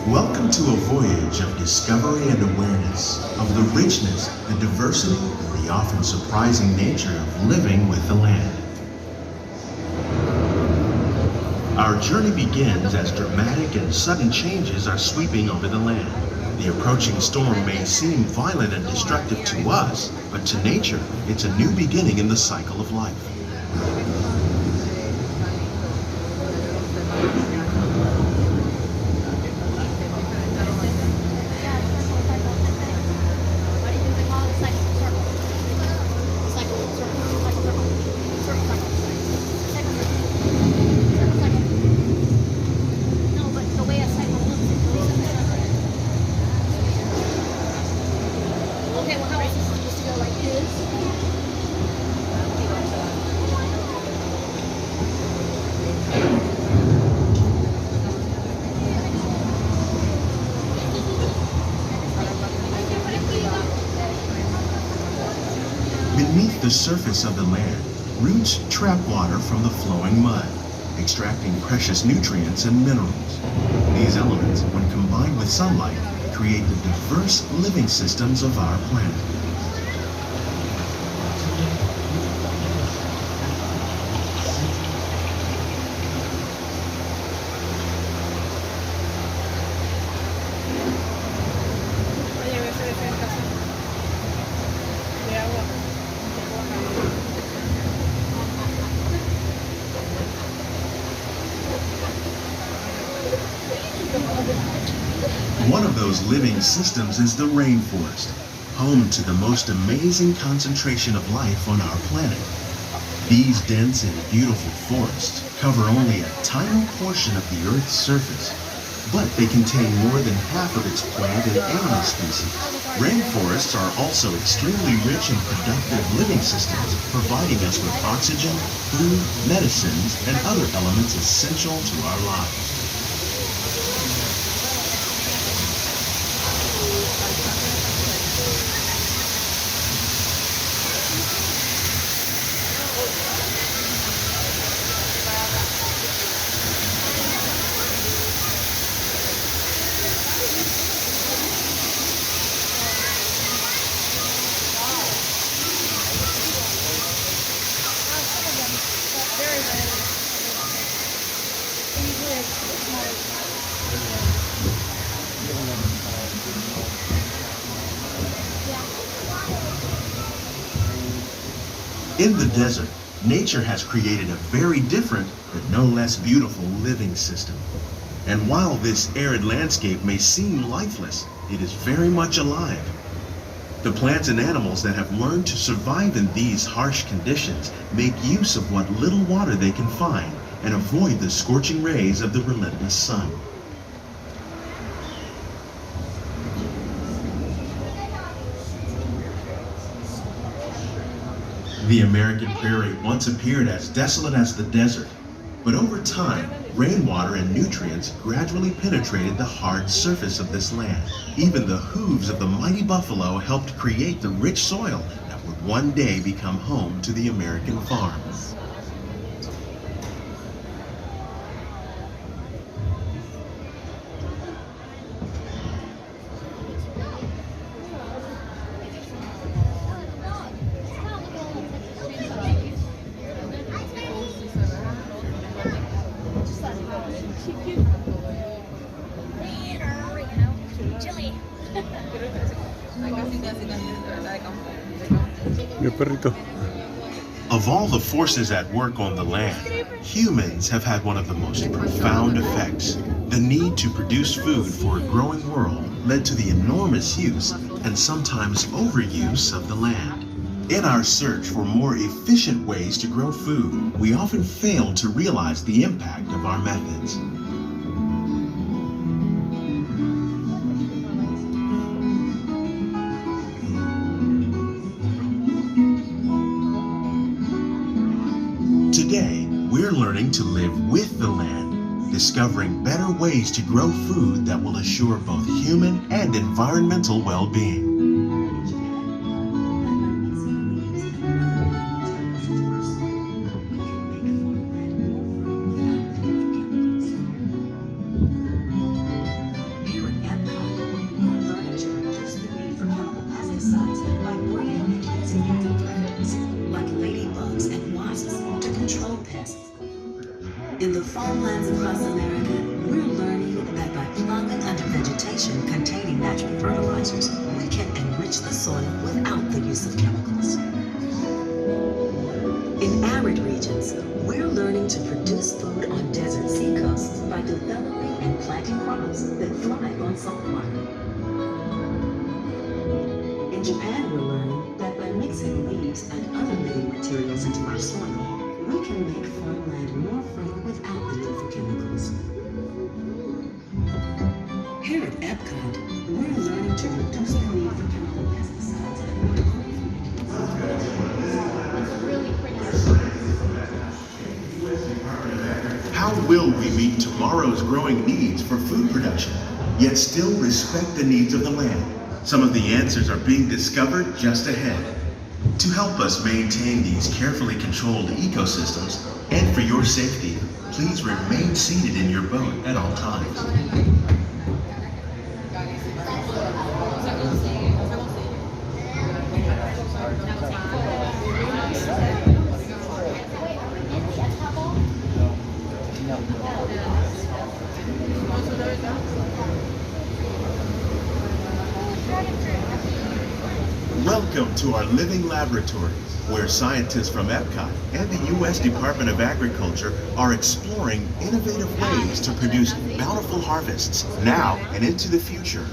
Welcome to a voyage of discovery and awareness of the richness, the diversity, and the often surprising nature of living with the land. Our journey begins as dramatic and sudden changes are sweeping over the land. The approaching storm may seem violent and destructive to us, but to nature, it's a new beginning in the cycle of life. Beneath the surface of the land, roots trap water from the flowing mud, extracting precious nutrients and minerals. These elements, when combined with sunlight, create the diverse living systems of our planet. One of those living systems is the rainforest, home to the most amazing concentration of life on our planet. These dense and beautiful forests cover only a tiny portion of the Earth's surface, but they contain more than half of its plant and animal species. Rainforests are also extremely rich in productive living systems, providing us with oxygen, food, medicines, and other elements essential to our lives. In the desert, nature has created a very different, but no less beautiful living system. And while this arid landscape may seem lifeless, it is very much alive. The plants and animals that have learned to survive in these harsh conditions make use of what little water they can find and avoid the scorching rays of the relentless sun. The American prairie once appeared as desolate as the desert, but over time, rainwater and nutrients gradually penetrated the hard surface of this land. Even the hooves of the mighty buffalo helped create the rich soil that would one day become home to the American farm. Of all the forces at work on the land, humans have had one of the most profound effects. The need to produce food for a growing world led to the enormous use and sometimes overuse of the land. In our search for more efficient ways to grow food, we often fail to realize the impact of our methods. Today, we're learning to live with the land, discovering better ways to grow food that will assure both human and environmental well-being. kill pests. In the farmlands across America, we're learning that by plowing under vegetation containing natural fertilizers, we can enrich the soil without the use of chemicals. In arid regions, we're learning to produce food on desert seacoasts by developing and planting crops that thrive on salt water. In Japan, we're learning that by mixing leaves and other living materials into our soil, we can make farmland more fertile without the need for chemicals. Here at EPCOT, we're learning to reduce the need for chemical pesticides. How will we meet tomorrow's growing needs for food production, yet still respect the needs of the land? Some of the answers are being discovered just ahead. To help us maintain these carefully controlled ecosystems, and for your safety, please remain seated in your boat at all times. Welcome to our living laboratory, where scientists from EPCOT and the U.S. Department of Agriculture are exploring innovative ways to produce bountiful harvests now and into the future.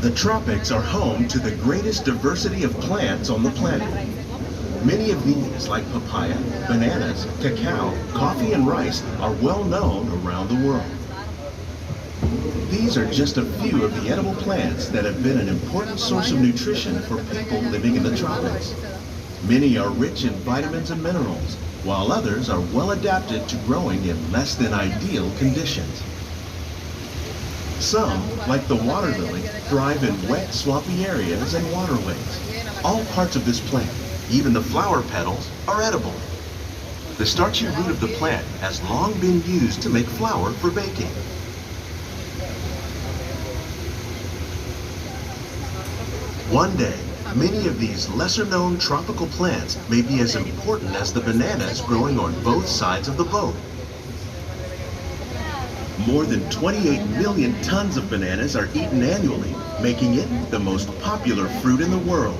The tropics are home to the greatest diversity of plants on the planet. Many of these, like papaya, bananas, cacao, coffee, and rice, are well known around the world. These are just a few of the edible plants that have been an important source of nutrition for people living in the tropics. Many are rich in vitamins and minerals, while others are well adapted to growing in less than ideal conditions. Some, like the water lily, thrive in wet, swampy areas and waterways. All parts of this plant, even the flower petals, are edible. The starchy root of the plant has long been used to make flour for baking. One day, many of these lesser-known tropical plants may be as important as the bananas growing on both sides of the boat. More than 28 million tons of bananas are eaten annually, making it the most popular fruit in the world.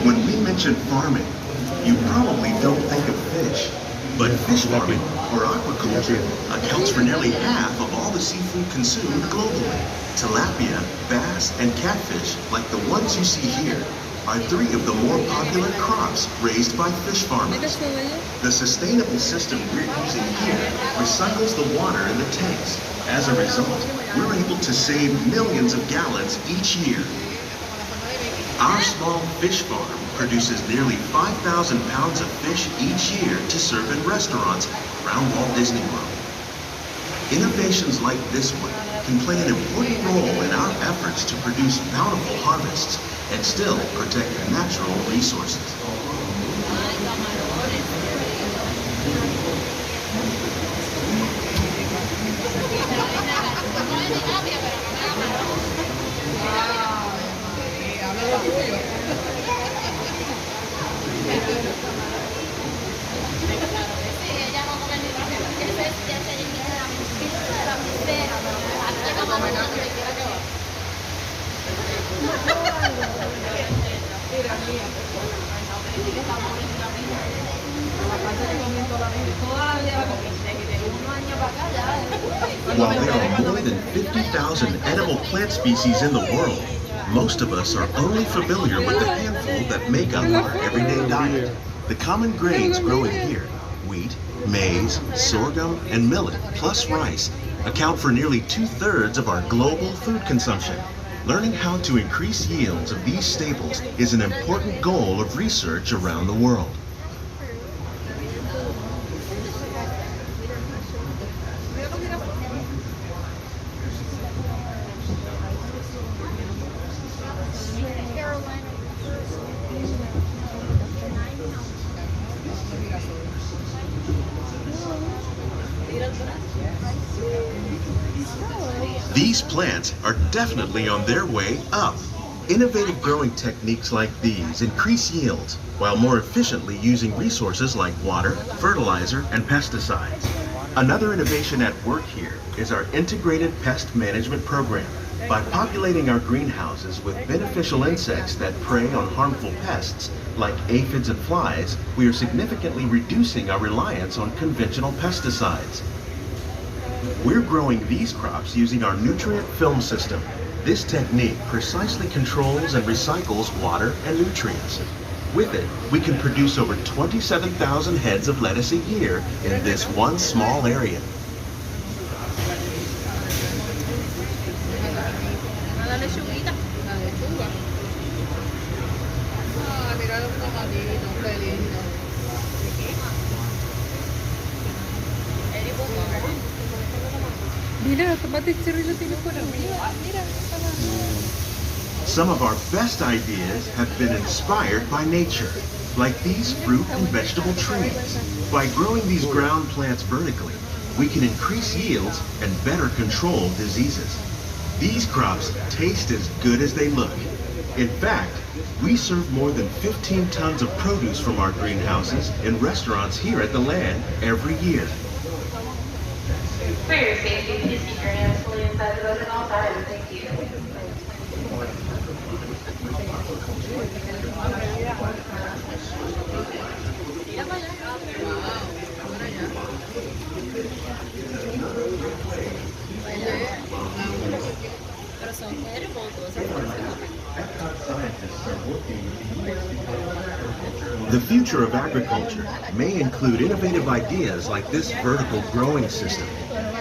When we mention farming, you probably don't think of fish. But fish farming, or aquaculture, accounts for nearly half of all the seafood consumed globally. Tilapia, bass, and catfish, like the ones you see here, are three of the more popular crops raised by fish farmers. The sustainable system we're using here recycles the water in the tanks. As a result, we're able to save millions of gallons each year. Our small fish farm produces nearly 5,000 pounds of fish each year to serve in restaurants around Walt Disney World. Innovations like this one can play an important role in our efforts to produce bountiful harvests and still protect natural resources. While there are more than 50,000 edible plant species in the world, Most of us are only familiar with the handful that make up our everyday diet. The common grains growing here, wheat, maize, sorghum, and millet, plus rice, account for nearly 2/3 of our global food consumption. Learning how to increase yields of these staples is an important goal of research around the world. These plants are definitely on their way up. Innovative growing techniques like these increase yields while more efficiently using resources like water, fertilizer, and pesticides. Another innovation at work here is our integrated pest management program. By populating our greenhouses with beneficial insects that prey on harmful pests like aphids and flies, we are significantly reducing our reliance on conventional pesticides. We're growing these crops using our nutrient film system. This technique precisely controls and recycles water and nutrients. With it, we can produce over 27,000 heads of lettuce a year in this one small area. Some of our best ideas have been inspired by nature, like these fruit and vegetable trees. By growing these ground plants vertically, we can increase yields and better control diseases. These crops taste as good as they look. In fact, we serve more than 15 tons of produce from our greenhouses in restaurants here at the land every year. For your safety, please keep your hands fully inside the boat at all times. Thank you. The future of agriculture may include innovative ideas like this vertical growing system.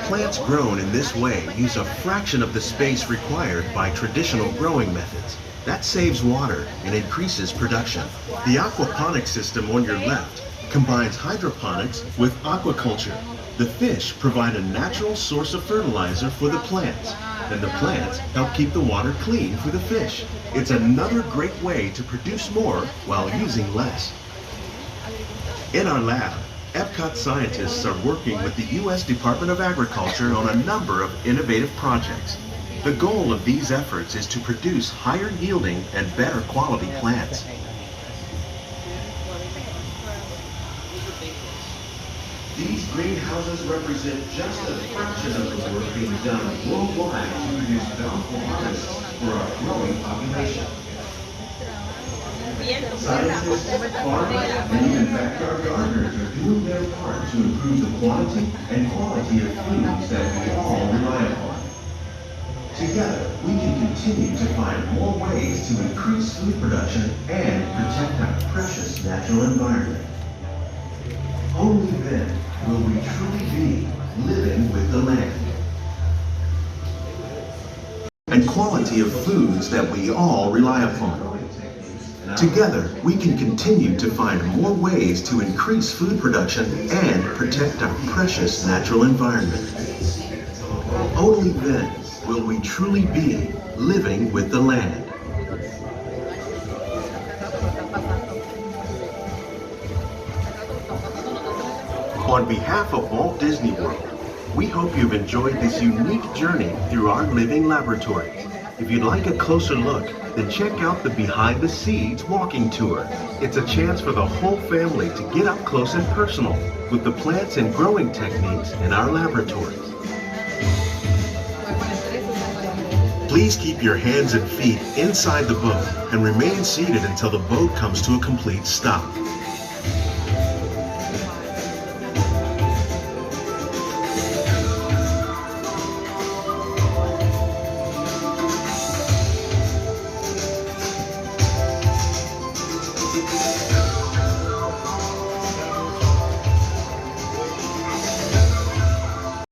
Plants grown in this way use a fraction of the space required by traditional growing methods. That saves water and increases production. The aquaponics system on your left combines hydroponics with aquaculture. The fish provide a natural source of fertilizer for the plants, and the plants help keep the water clean for the fish. It's another great way to produce more while using less. In our lab, EPCOT scientists are working with the U.S. Department of Agriculture on a number of innovative projects. The goal of these efforts is to produce higher yielding and better quality plants. These greenhouses represent just a fraction of the work being done worldwide to produce bountiful harvests for our growing population. Scientists, farmers, and even backyard gardeners are doing their part to improve the quantity and quality of foods that we all rely upon. Together, we can continue to find more ways to increase food production and protect our precious natural environment. Only then will we truly be living with the land. And quality of foods that we all rely upon. Together, we can continue to find more ways to increase food production and protect our precious natural environment. Only then will we truly be living with the land. On behalf of Walt Disney World, we hope you've enjoyed this unique journey through our living laboratory. If you'd like a closer look, then check out the Behind the Seeds walking tour. It's a chance for the whole family to get up close and personal with the plants and growing techniques in our laboratories. Please keep your hands and feet inside the boat and remain seated until the boat comes to a complete stop.